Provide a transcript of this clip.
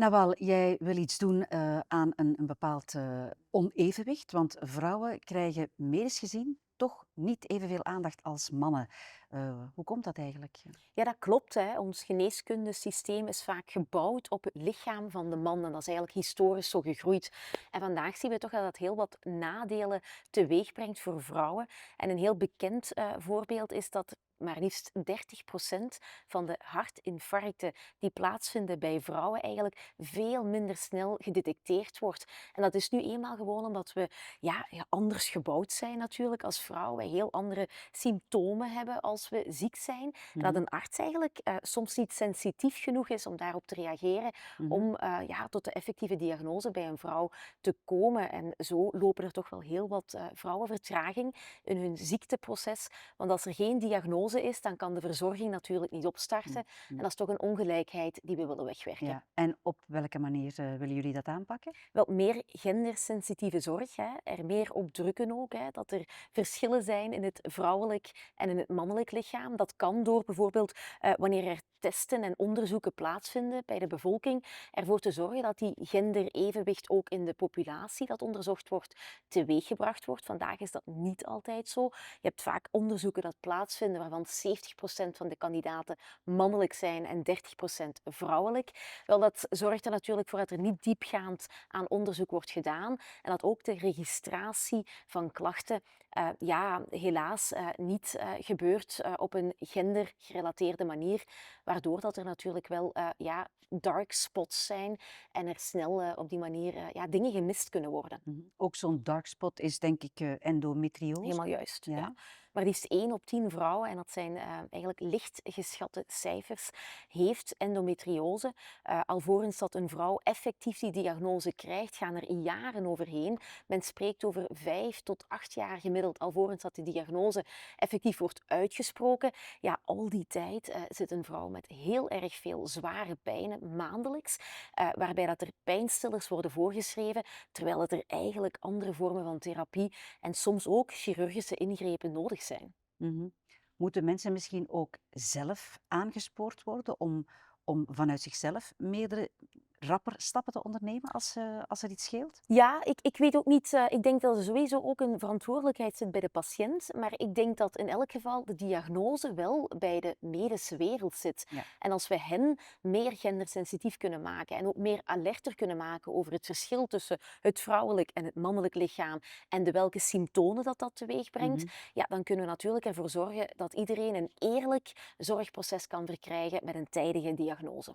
Nawal, jij wil iets doen aan een bepaald onevenwicht, want vrouwen krijgen medisch gezien toch niet evenveel aandacht als mannen. Hoe komt dat eigenlijk? Ja, dat klopt, hè. Ons geneeskundesysteem is vaak gebouwd op het lichaam van de man. En dat is eigenlijk historisch zo gegroeid. En vandaag zien we toch dat dat heel wat nadelen teweeg brengt voor vrouwen. En een heel bekend voorbeeld is dat maar liefst 30% van de hartinfarcten die plaatsvinden bij vrouwen eigenlijk veel minder snel gedetecteerd wordt. En dat is nu eenmaal gewoon omdat we ja, anders gebouwd zijn natuurlijk als vrouw. Wij heel andere symptomen hebben als we ziek zijn. Dat Mhm, een arts eigenlijk soms niet sensitief genoeg is om daarop te reageren, mhm. om ja, tot de effectieve diagnose bij een vrouw te komen. En zo lopen er toch wel heel wat vrouwen vertraging in hun ziekteproces. Want als er geen diagnose is, dan kan de verzorging natuurlijk niet opstarten. Mm, En mm. dat is toch een ongelijkheid die we willen wegwerken. Ja, en op welke manier willen jullie dat aanpakken? Wel meer gendersensitieve zorg, hè. Er meer op drukken ook, hè. Dat er verschillen zijn in het vrouwelijk en in het mannelijk lichaam. Dat kan door bijvoorbeeld wanneer er testen en onderzoeken plaatsvinden bij de bevolking, ervoor te zorgen dat die genderevenwicht ook in de populatie dat onderzocht wordt, teweeggebracht wordt. Vandaag is dat niet altijd zo. Je hebt vaak onderzoeken dat plaatsvinden waarvan 70% van de kandidaten mannelijk zijn en 30% vrouwelijk. Wel, dat zorgt er natuurlijk voor dat er niet diepgaand aan onderzoek wordt gedaan en dat ook de registratie van klachten ja, helaas niet gebeurt op een gendergerelateerde manier, waardoor dat er natuurlijk wel ja, dark spots zijn en er snel op die manier ja, dingen gemist kunnen worden. Mhm. Ook zo'n dark spot is denk ik endometriose. Helemaal juist, ja. Ja. Maar liefst 1 op 10 vrouwen, en dat zijn eigenlijk licht geschatte cijfers, heeft endometriose. Alvorens dat een vrouw effectief die diagnose krijgt, gaan er jaren overheen. Men spreekt over 5 tot 8 jaar gemiddeld, alvorens dat de diagnose effectief wordt uitgesproken. Ja, al die tijd zit een vrouw met heel erg veel zware pijnen, maandelijks, waarbij dat er pijnstillers worden voorgeschreven, terwijl het er eigenlijk andere vormen van therapie en soms ook chirurgische ingrepen nodig zijn. Mhm. Moeten mensen misschien ook zelf aangespoord worden om vanuit zichzelf meerdere rapper stappen te ondernemen als er iets scheelt? Ja, ik weet ook niet, ik denk dat er sowieso ook een verantwoordelijkheid zit bij de patiënt, maar ik denk dat in elk geval de diagnose wel bij de medische wereld zit. Ja. En als we hen meer gendersensitief kunnen maken en ook meer alerter kunnen maken over het verschil tussen het vrouwelijk en het mannelijk lichaam en de welke symptomen dat teweeg brengt, Mhm. ja, dan kunnen we natuurlijk ervoor zorgen dat iedereen een eerlijk zorgproces kan verkrijgen met een tijdige diagnose.